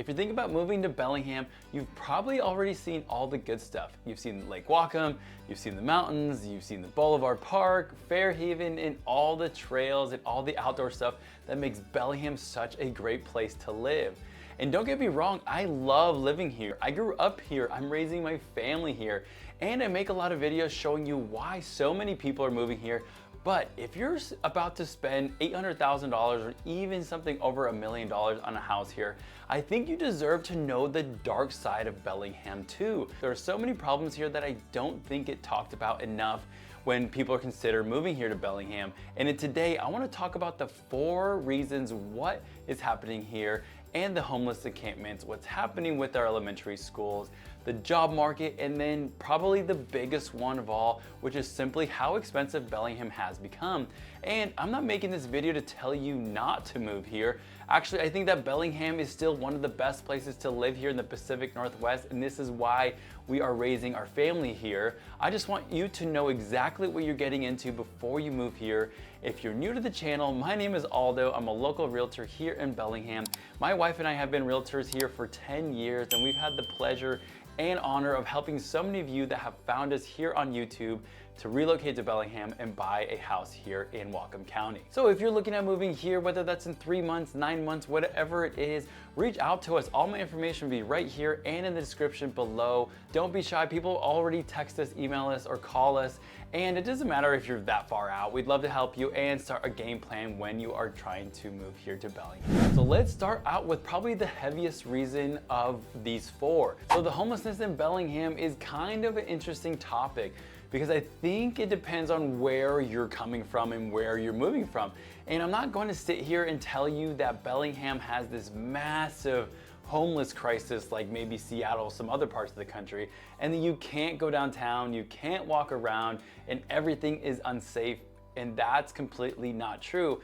If you think about moving to Bellingham, you've probably already seen all the good stuff. You've seen Lake Whatcom, you've seen the mountains, you've seen the Boulevard Park, Fairhaven, and all the trails and all the outdoor stuff that makes Bellingham such a great place to live. And don't get me wrong, I love living here. I grew up here, I'm raising my family here, and I make a lot of videos showing you why so many people are moving here. But if you're about to spend $800,000 or even something over $1 million on a house here, I think you deserve to know the dark side of Bellingham too. There are so many problems here that I don't think get talked about enough when people are considered moving here to Bellingham. And today I want to talk about the 4 reasons what is happening here and the homeless encampments, what's happening with our elementary schools, the job market, and then probably the biggest one of all, which is simply how expensive Bellingham has become. And I'm not making this video to tell you not to move here. Actually, I think that Bellingham is still one of the best places to live here in the Pacific Northwest, and this is why we are raising our family here. I just want you to know exactly what you're getting into before you move here. If you're new to the channel, my name is Aldo. I'm a local realtor here in Bellingham. My wife and I have been realtors here for 10 years, and we've had the pleasure and honor of helping so many of you that have found us here on YouTube to relocate to Bellingham and buy a house here in Whatcom County. So if you're looking at moving here, whether that's in 3 months, 9 months, whatever it is, reach out to us. All my information will be right here and in the description below. Don't be shy. People already text us, email us, or call us. And it doesn't matter if you're that far out. We'd love to help you and start a game plan when you are trying to move here to Bellingham. So let's start out with probably the heaviest reason of these 4. So the homelessness in Bellingham is kind of an interesting topic, because I think it depends on where you're coming from and where you're moving from. And I'm not going to sit here and tell you that Bellingham has this massive homeless crisis like maybe Seattle, some other parts of the country, and then you can't go downtown, you can't walk around, and everything is unsafe. And that's completely not true.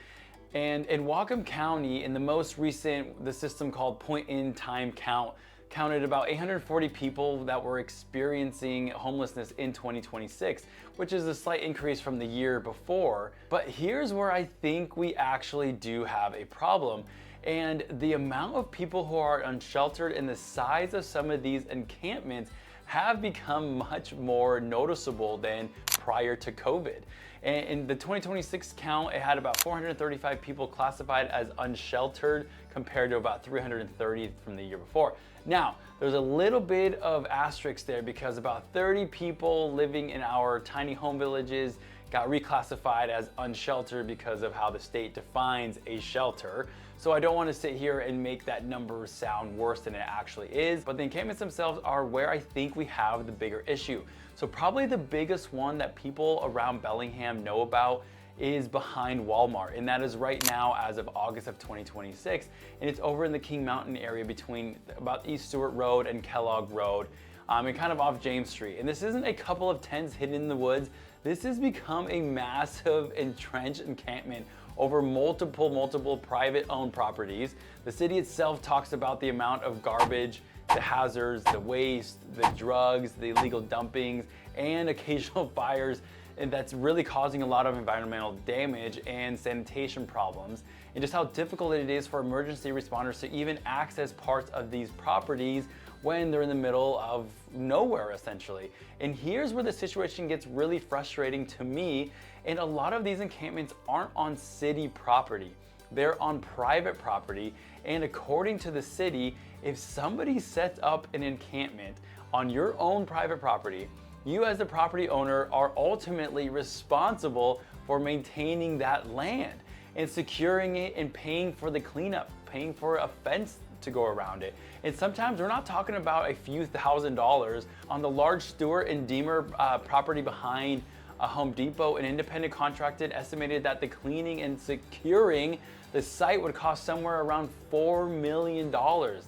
And in Whatcom County, in the most recent, the system called point in time count, counted about 840 people that were experiencing homelessness in 2026, which is a slight increase from the year before. But here's where I think we actually do have a problem. And the amount of people who are unsheltered and the size of some of these encampments have become much more noticeable than prior to COVID. And in the 2026 count, it had about 435 people classified as unsheltered compared to about 330 from the year before. Now, there's a little bit of asterisk there because about 30 people living in our tiny home villages got reclassified as unsheltered because of how the state defines a shelter. So I don't want to sit here and make that number sound worse than it actually is, but the encampments themselves are where I think we have the bigger issue. So probably the biggest one that people around Bellingham know about is behind Walmart, and that is right now as of August of 2026, and it's over in the King Mountain area between about East Stewart Road and Kellogg Road, and kind of off James Street. And this isn't a couple of tents hidden in the woods. This has become a massive entrenched encampment over multiple private owned properties. The city itself talks about the amount of garbage, the hazards, the waste, the drugs, the illegal dumpings, and occasional fires, and that's really causing a lot of environmental damage and sanitation problems, and just how difficult it is for emergency responders to even access parts of these properties when they're in the middle of nowhere, essentially. And here's where the situation gets really frustrating to me, and a lot of these encampments aren't on city property. They're on private property, and according to the city, if somebody sets up an encampment on your own private property, you as the property owner are ultimately responsible for maintaining that land and securing it and paying for the cleanup, paying for a fence to go around it. And sometimes we're not talking about a few $1,000s. On the large Stewart and Deemer property behind a Home Depot, an independent contractor estimated that the cleaning and securing the site would cost somewhere around $4 million.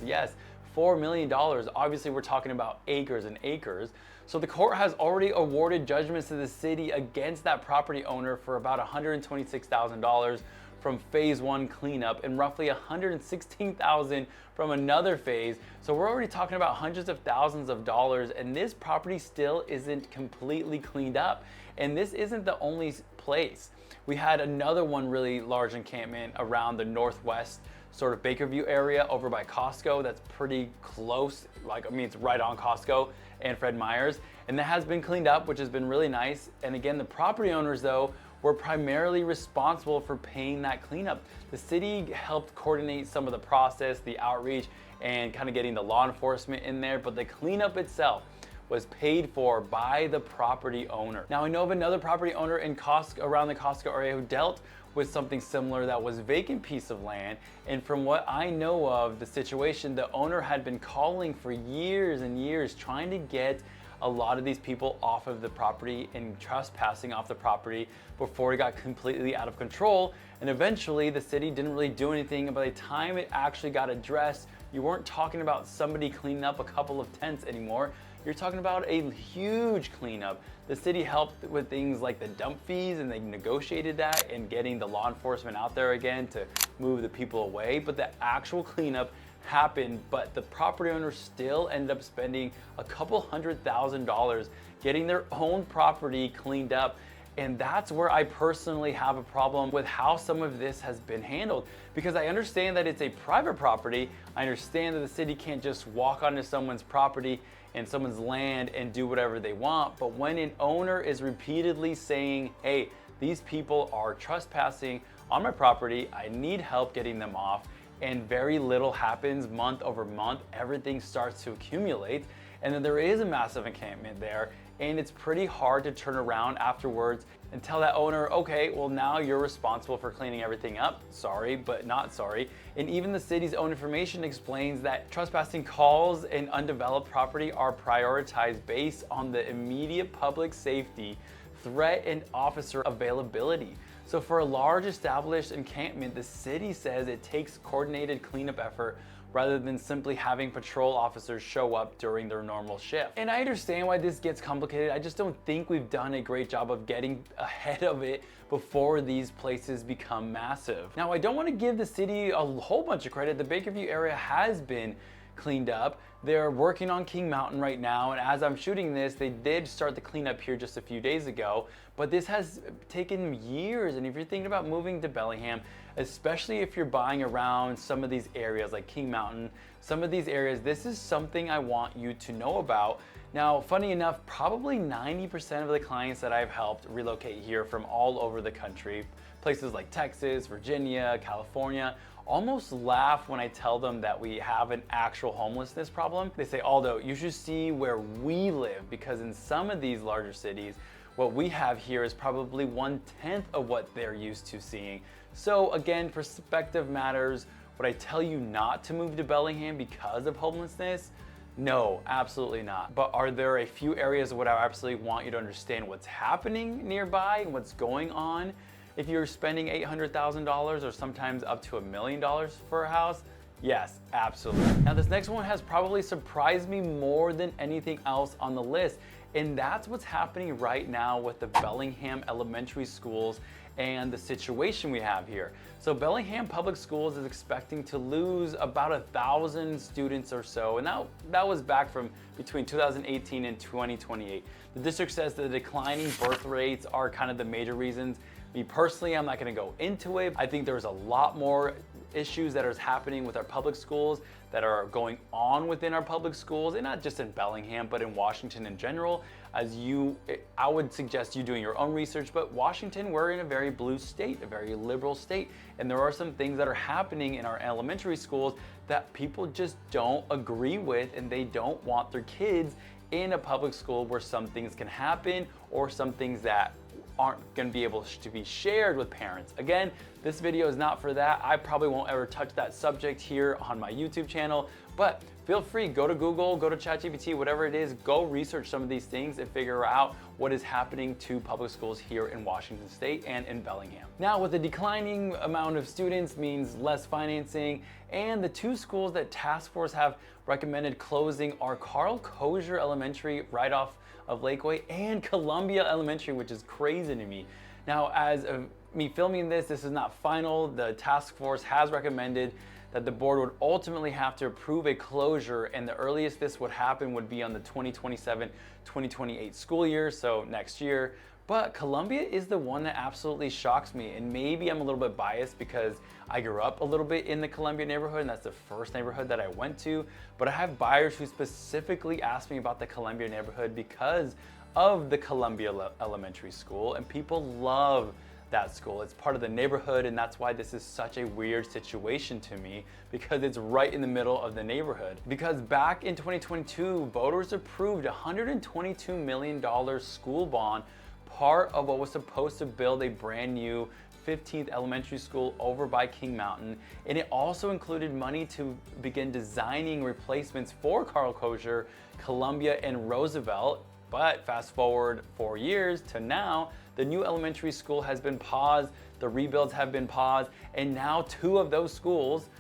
Yes, $4 million. Obviously, we're talking about acres and acres. So the court has already awarded judgments to the city against that property owner for about $126,000 from phase 1 cleanup and roughly $116,000 from another phase. So we're already talking about hundreds of thousands of dollars, and this property still isn't completely cleaned up. And this isn't the only place. We had another one really large encampment around the northwest sort of Bakerview area over by Costco. That's pretty close. Like, I mean, it's right on Costco and Fred Meyer's. And that has been cleaned up, which has been really nice. And again, the property owners though, were primarily responsible for paying that cleanup. The city helped coordinate some of the process, the outreach, and kind of getting the law enforcement in there, but the cleanup itself was paid for by the property owner. Now I know of another property owner in around the Costco area who dealt with something similar that was a vacant piece of land, and from what I know of the situation, the owner had been calling for years and years trying to get a lot of these people off of the property and trespassing off the property before it got completely out of control. And eventually the city didn't really do anything, and by the time it actually got addressed, you weren't talking about somebody cleaning up a couple of tents anymore. You're talking about a huge cleanup. The city helped with things like the dump fees, and they negotiated that and getting the law enforcement out there again to move the people away. But the actual cleanup happened, but the property owners still ended up spending a couple $100,000 getting their own property cleaned up. And that's where I personally have a problem with how some of this has been handled, because I understand that it's a private property. I understand that the city can't just walk onto someone's property and someone's land and do whatever they want. But when an owner is repeatedly saying, hey, these people are trespassing on my property, I need help getting them off, and very little happens month over month, everything starts to accumulate, and then there is a massive encampment there, and it's pretty hard to turn around afterwards and tell that owner, okay, well now you're responsible for cleaning everything up. Sorry, but not sorry. And even the city's own information explains that trespassing calls in undeveloped property are prioritized based on the immediate public safety, threat, and officer availability. So for a large established encampment, the city says it takes coordinated cleanup effort rather than simply having patrol officers show up during their normal shift. And I understand why this gets complicated. I just don't think we've done a great job of getting ahead of it before these places become massive. Now, I don't want to give the city a whole bunch of credit. The Bakerview area has been cleaned up. They're working on King Mountain right now, and as I'm shooting this, they did start the cleanup here just a few days ago, but this has taken years. And if you're thinking about moving to Bellingham, especially if you're buying around some of these areas like King Mountain, some of these areas, this is something I want you to know about. Now, funny enough, probably 90% of the clients that I've helped relocate here from all over the country, places like Texas, Virginia, California, almost laugh when I tell them that we have an actual homelessness problem. They say, Aldo, you should see where we live, because in some of these larger cities, what we have here is probably 1/10 of what they're used to seeing. So again, perspective matters. Would I tell you not to move to Bellingham because of homelessness? No, absolutely not. But are there a few areas where I absolutely want you to understand what's happening nearby and what's going on? If you're spending $800,000 or sometimes up to $1 million for a house, yes, absolutely. Now this next one has probably surprised me more than anything else on the list, and that's what's happening right now with the Bellingham elementary schools and the situation we have here. So Bellingham Public Schools is expecting to lose about 1,000 students or so, and that was back from between 2018 and 2028. The district says the declining birth rates are kind of the major reasons. Me personally, I'm not gonna go into it. I think there's a lot more issues that are happening with our public schools that are going on within our public schools, and not just in Bellingham, but in Washington in general. I would suggest you doing your own research, but Washington, we're in a very blue state, a very liberal state, and there are some things that are happening in our elementary schools that people just don't agree with, and they don't want their kids in a public school where some things can happen or some things that aren't going to be able to be shared with parents. Again, this video is not for that. I probably won't ever touch that subject here on my YouTube channel, but feel free, go to Google, go to ChatGPT, whatever it is, go research some of these things and figure out what is happening to public schools here in Washington State and in Bellingham. Now, with the declining amount of students means less financing, and the two schools that task force have recommended closing are Cozier Elementary right off of Lakeway and Columbia Elementary, which is crazy to me. Now, as of me filming this is not final. The task force has recommended that the board would ultimately have to approve a closure, and the earliest this would happen would be on the 2027-2028 school year, so next year. But Columbia is the one that absolutely shocks me, and maybe I'm a little bit biased because I grew up a little bit in the Columbia neighborhood, and that's the first neighborhood that I went to. But I have buyers who specifically asked me about the Columbia neighborhood because of the Columbia Elementary School, and people love that school. It's part of the neighborhood, and that's why this is such a weird situation to me, because it's right in the middle of the neighborhood. Because back in 2022, voters approved a $122 million school bond, part of what was supposed to build a brand new 15th elementary school over by King Mountain. And it also included money to begin designing replacements for Carl Cozier, Columbia, and Roosevelt. But fast forward 4 years to now, the new elementary school has been paused, the rebuilds have been paused, and now 2 of those schools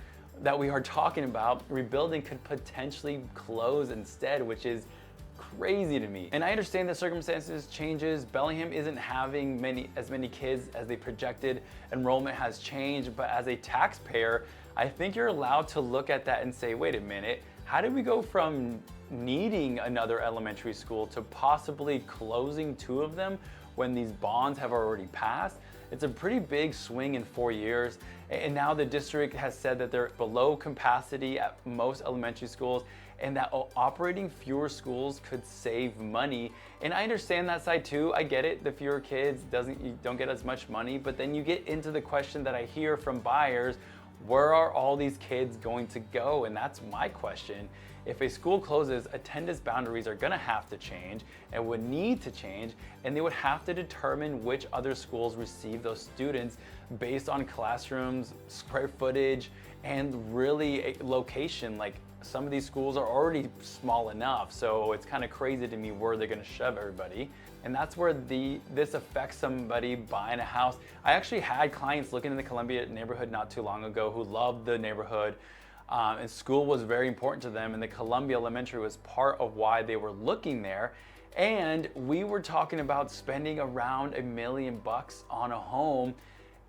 that we are talking about rebuilding could potentially close instead, which is crazy to me. And I understand the circumstances changes. Bellingham isn't having as many kids as they projected. Enrollment has changed, but as a taxpayer, I think you're allowed to look at that and say, wait a minute, how did we go from needing another elementary school to possibly closing 2 of them when these bonds have already passed? It's a pretty big swing in 4 years. And now the district has said that they're below capacity at most elementary schools, and that operating fewer schools could save money. And I understand that side too. I get it. The fewer kids, you don't get as much money. But then you get into the question that I hear from buyers, where are all these kids going to go? And that's my question. If a school closes, attendance boundaries are gonna have to change and would need to change, and they would have to determine which other schools receive those students based on classrooms, square footage, and really a location. Like, some of these schools are already small enough, so it's kind of crazy to me where they're gonna shove everybody. And that's where this affects somebody buying a house. I actually had clients looking in the Columbia neighborhood not too long ago who loved the neighborhood, and school was very important to them, and the Columbia Elementary was part of why they were looking there. And we were talking about spending around $1 million on a home,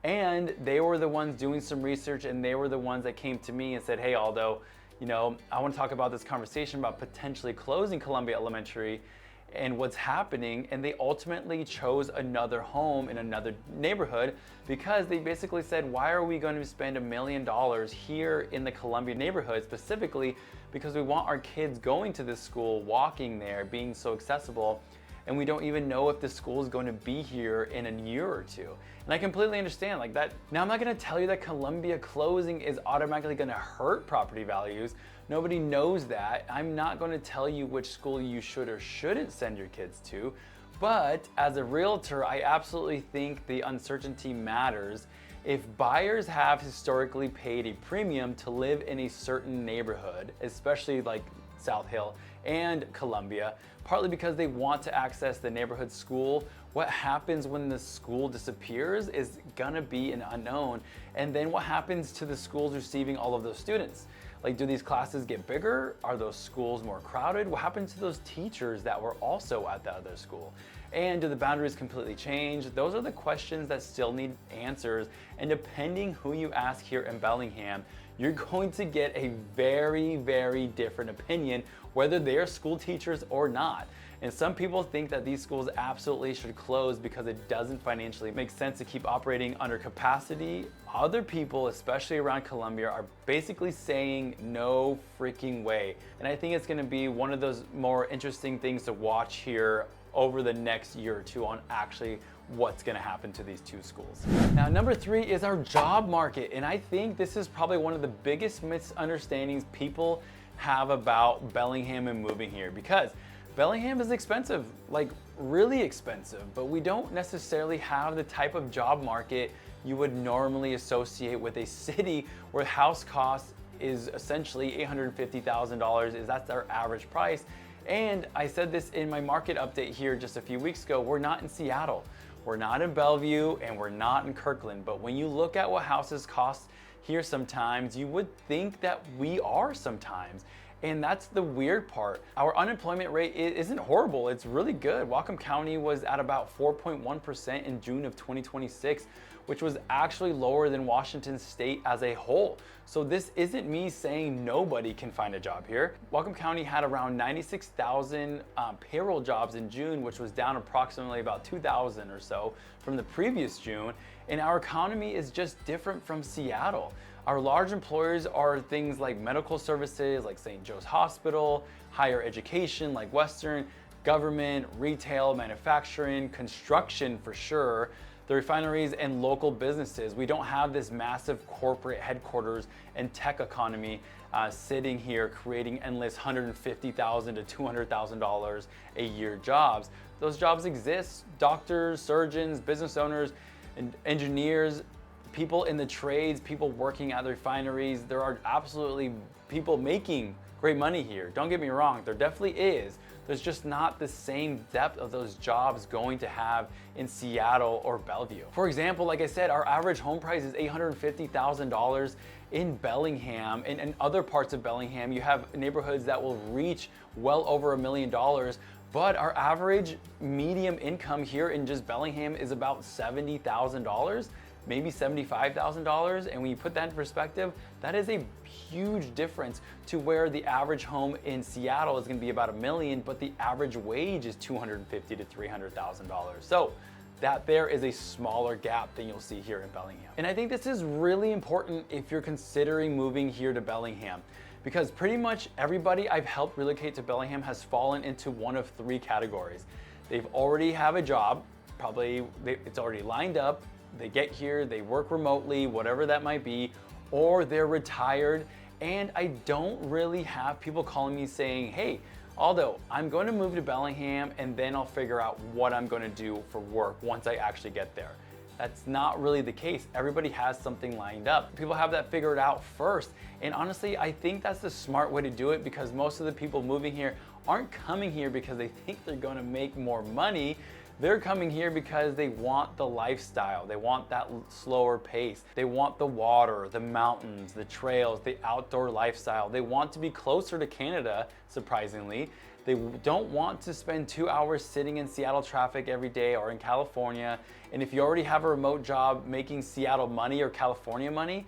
and they were the ones doing some research, and they were the ones that came to me and said, hey Aldo, you know, I want to talk about this conversation about potentially closing Columbia Elementary and what's happening. And they ultimately chose another home in another neighborhood because they basically said, why are we going to spend $1 million here in the Columbia neighborhood specifically? Because we want our kids going to this school, walking there, being so accessible, and we don't even know if the school is going to be here in a year or 2. And I completely understand like that. Now, I'm not going to tell you that Columbia closing is automatically going to hurt property values. Nobody knows that. I'm not going to tell you which school you should or shouldn't send your kids to. But as a realtor, I absolutely think the uncertainty matters. If buyers have historically paid a premium to live in a certain neighborhood, especially like South Hill and Columbia, partly because they want to access the neighborhood school, what happens when the school disappears is gonna be an unknown. And then what happens to the schools receiving all of those students? Like, do these classes get bigger? Are those schools more crowded? What happens to those teachers that were also at the other school? And do the boundaries completely change? Those are the questions that still need answers. And depending who you ask here in Bellingham, you're going to get a very, very different opinion, whether they are school teachers or not. And some people think that these schools absolutely should close because it doesn't financially make sense to keep operating under capacity. Other people, especially around Columbia, are basically saying no freaking way. And I think it's gonna be one of those more interesting things to watch here over the next year or 2 on actually what's gonna happen to these 2 schools. Now, number 3 is our job market. And I think this is probably one of the biggest misunderstandings people have about Bellingham and moving here, because Bellingham is expensive, like really expensive, but we don't necessarily have the type of job market you would normally associate with a city where house cost is essentially $850,000, that's our average price. And I said this in my market update here just a few weeks ago, we're not in Seattle, we're not in Bellevue, and we're not in Kirkland. But when you look at what houses cost here sometimes, you would think that we are sometimes. And that's the weird part. Our unemployment rate isn't horrible, it's really good. Whatcom County was at about 4.1% in June of 2026, which was actually lower than Washington State as a whole. So this isn't me saying nobody can find a job here. Whatcom County had around 96,000 payroll jobs in June, which was down approximately about 2,000 or so from the previous June. And our economy is just different from Seattle. Our large employers are things like medical services, like St. Joe's Hospital, higher education, like Western, government, retail, manufacturing, construction for sure, the refineries, and local businesses. We don't have this massive corporate headquarters and tech economy sitting here creating endless $150,000 to $200,000 a year jobs. Those jobs exist. Doctors, surgeons, business owners, and engineers, people in the trades, people working at the refineries. There are absolutely people making great money here. Don't get me wrong, there definitely is. There's just not the same depth of those jobs going to have in Seattle or Bellevue. For example, like I said, our average home price is $850,000 in Bellingham. And in other parts of Bellingham, you have neighborhoods that will reach well over $1 million. But our average medium income here in just Bellingham is about $70,000. Maybe $75,000. And when you put that in perspective, that is a huge difference to where the average home in Seattle is gonna be about $1 million, but the average wage is $250,000 to $300,000. So that there is a smaller gap than you'll see here in Bellingham. And I think this is really important if you're considering moving here to Bellingham, because pretty much everybody I've helped relocate to Bellingham has fallen into one of three categories. They've already have a job, it's already lined up, they get here, they work remotely, whatever that might be, or they're retired. And I don't really have people calling me saying, hey, Aldo, I'm going to move to Bellingham and then I'll figure out what I'm going to do for work once I actually get there. That's not really the case. Everybody has something lined up. People have that figured out first. And honestly, I think that's the smart way to do it, because most of the people moving here aren't coming here because they think they're going to make more money. They're coming here because they want the lifestyle. They want that slower pace. They want the water, the mountains, the trails, the outdoor lifestyle. They want to be closer to Canada, surprisingly. They don't want to spend 2 hours sitting in Seattle traffic every day or in California. And if you already have a remote job making Seattle money or California money,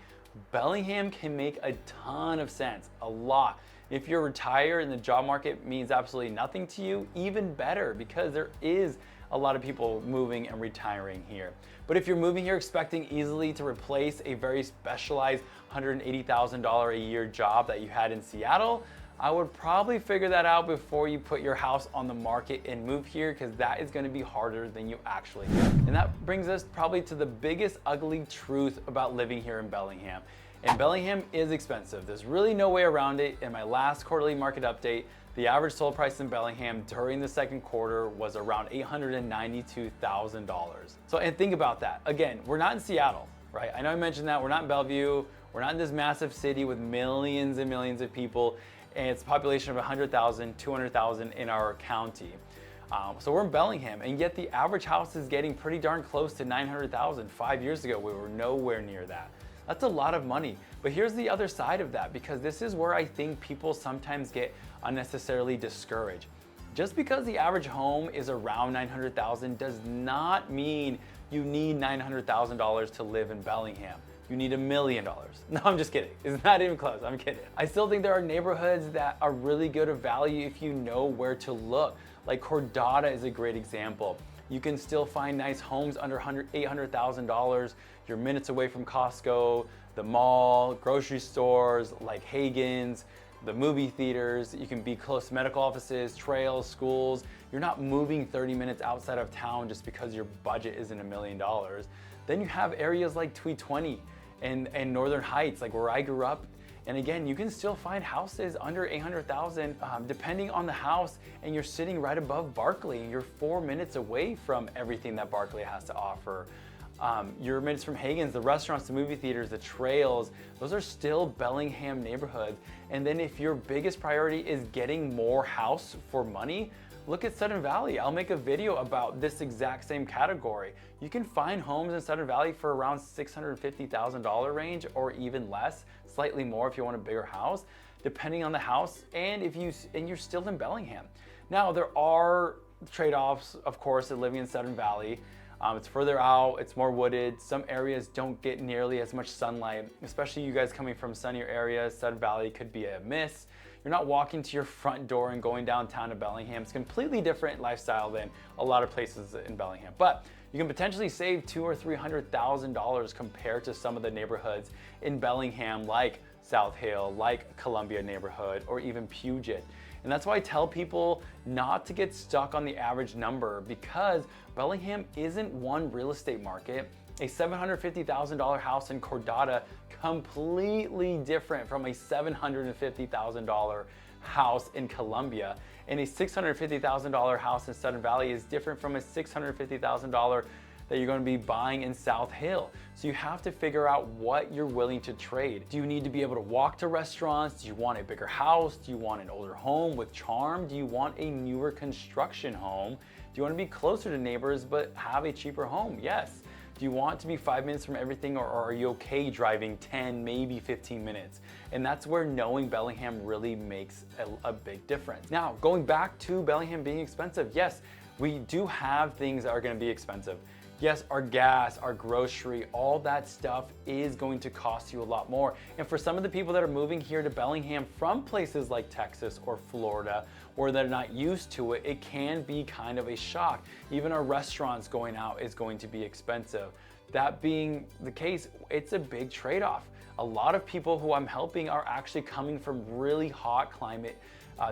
Bellingham can make a ton of sense, a lot. If you're retired and the job market means absolutely nothing to you, even better, because there is a lot of people moving and retiring here. But if you're moving here expecting easily to replace a very specialized $180,000 a year job that you had in Seattle, I would probably figure that out before you put your house on the market and move here, because that is going to be harder than you actually think. And that brings us probably to the biggest ugly truth about living here in Bellingham. And Bellingham is expensive. There's really no way around it. In my last quarterly market update, the average sold price in Bellingham during the second quarter was around $892,000. So, and think about that. Again, we're not in Seattle, right? I know I mentioned that. We're not in Bellevue. We're not in this massive city with millions and millions of people. And it's a population of 100,000, 200,000 in our county. So we're in Bellingham, and yet the average house is getting pretty darn close to 900,000. 5 years ago, we were nowhere near that. That's a lot of money. But here's the other side of that, because this is where I think people sometimes get unnecessarily discouraged. Just because the average home is around 900,000 does not mean you need $900,000 to live in Bellingham. You need $1 million. No, I'm just kidding. It's not even close. I'm kidding. I still think there are neighborhoods that are really good of value if you know where to look. Like Cordata is a great example. You can still find nice homes under $800,000. You're minutes away from Costco, the mall, grocery stores like Hagen's, the movie theaters. You can be close to medical offices, trails, schools. You're not moving 30 minutes outside of town just because your budget isn't $1 million. Then you have areas like Tweed 20 and Northern Heights, like where I grew up. And again, you can still find houses under 800,000 depending on the house, and you're sitting right above Barclay, and you're 4 minutes away from everything that Barclay has to offer. You're minutes from Hagen's, the restaurants, the movie theaters, the trails, those are still Bellingham neighborhoods. And then if your biggest priority is getting more house for money, look at Sudden Valley. I'll make a video about this exact same category. You can find homes in Sudden Valley for around $650,000 range, or even less, slightly more if you want a bigger house. depending on the house and you're still in Bellingham. Now, there are trade-offs, of course, of living in Sudden Valley. It's further out, it's more wooded. Some areas don't get nearly as much sunlight, especially you guys coming from sunnier areas. Sudden Valley could be a miss. You're not walking to your front door and going downtown to Bellingham. It's a completely different lifestyle than a lot of places in Bellingham. But you can potentially save $200,000 or $300,000 compared to some of the neighborhoods in Bellingham, like South Hill, like Columbia neighborhood, or even Puget. And that's why I tell people not to get stuck on the average number, because Bellingham isn't one real estate market. A $750,000 house in Cordata, completely different from a $750,000 house in Columbia. And a $650,000 house in Sudden Valley is different from a $650,000 that you're going to be buying in South Hill. So you have to figure out what you're willing to trade. Do you need to be able to walk to restaurants? Do you want a bigger house? Do you want an older home with charm? Do you want a newer construction home? Do you want to be closer to neighbors but have a cheaper home? Yes. Do you want to be 5 minutes from everything, or are you okay driving 10, maybe 15 minutes? And that's where knowing Bellingham really makes a big difference. Now, going back to Bellingham being expensive, yes, we do have things that are going to be expensive. Yes, our gas, our grocery, all that stuff is going to cost you a lot more. And for some of the people that are moving here to Bellingham from places like Texas or Florida, or they're not used to it, it can be kind of a shock. Even our restaurants going out is going to be expensive. That being the case, it's a big trade-off. A lot of people who I'm helping are actually coming from really hot climate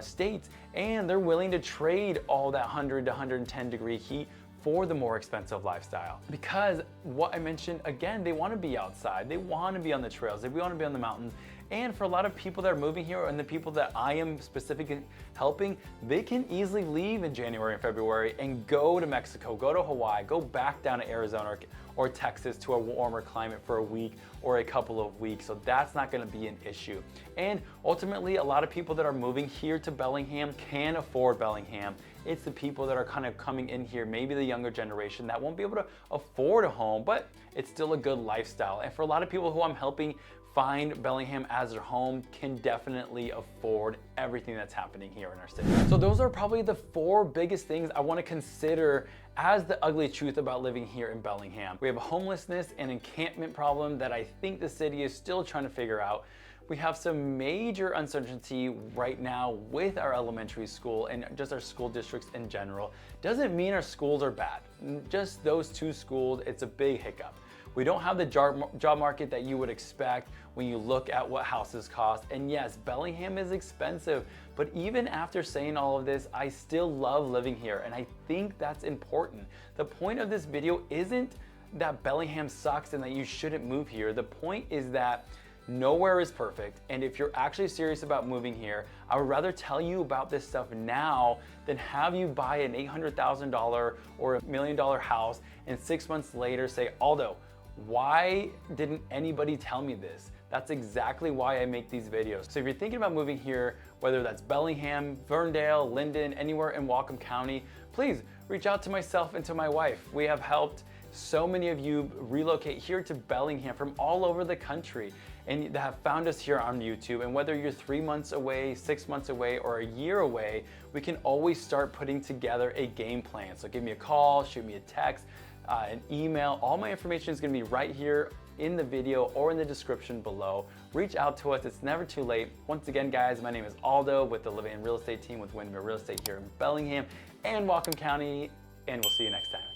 states, and they're willing to trade all that 100 to 110 degree heat for the more expensive lifestyle. Because what I mentioned, again, they want to be outside, they want to be on the trails, they want to be on the mountains. And for a lot of people that are moving here, and the people that I am specifically helping, they can easily leave in January and February and go to Mexico, go to Hawaii, go back down to Arizona or Texas to a warmer climate for a week or a couple of weeks. So that's not going to be an issue. And ultimately, a lot of people that are moving here to Bellingham can afford Bellingham. It's the people that are kind of coming in here, maybe the younger generation, that won't be able to afford a home, but it's still a good lifestyle. And for a lot of people who I'm helping find Bellingham as their home, can definitely afford everything that's happening here in our city. So those are probably the 4 biggest things I want to consider as the ugly truth about living here in Bellingham. We have a homelessness and encampment problem that I think the city is still trying to figure out. We have some major uncertainty right now with our elementary school and just our school districts in general. Doesn't mean our schools are bad. Just those 2 schools, it's a big hiccup. We don't have the job market that you would expect when you look at what houses cost. And yes, Bellingham is expensive, but even after saying all of this, I still love living here, and I think that's important. The point of this video isn't that Bellingham sucks and that you shouldn't move here. The point is that nowhere is perfect, and if you're actually serious about moving here, I would rather tell you about this stuff now than have you buy an $800,000 or $1 million house and 6 months later say, Aldo, why didn't anybody tell me this? That's exactly why I make these videos. So if you're thinking about moving here, whether that's Bellingham, Ferndale, Linden, anywhere in Whatcom County, please reach out to myself and to my wife. We have helped so many of you relocate here to Bellingham from all over the country, and have found us here on YouTube. And whether you're 3 months away, 6 months away, or a year away, we can always start putting together a game plan. So give me a call, shoot me a text, an email. All my information is going to be right here in the video or in the description below. Reach out to us, it's never too late. Once again, guys, my name is Aldo with the Living in Real Estate team with Windermere Real Estate here in Bellingham and Whatcom County, and we'll see you next time.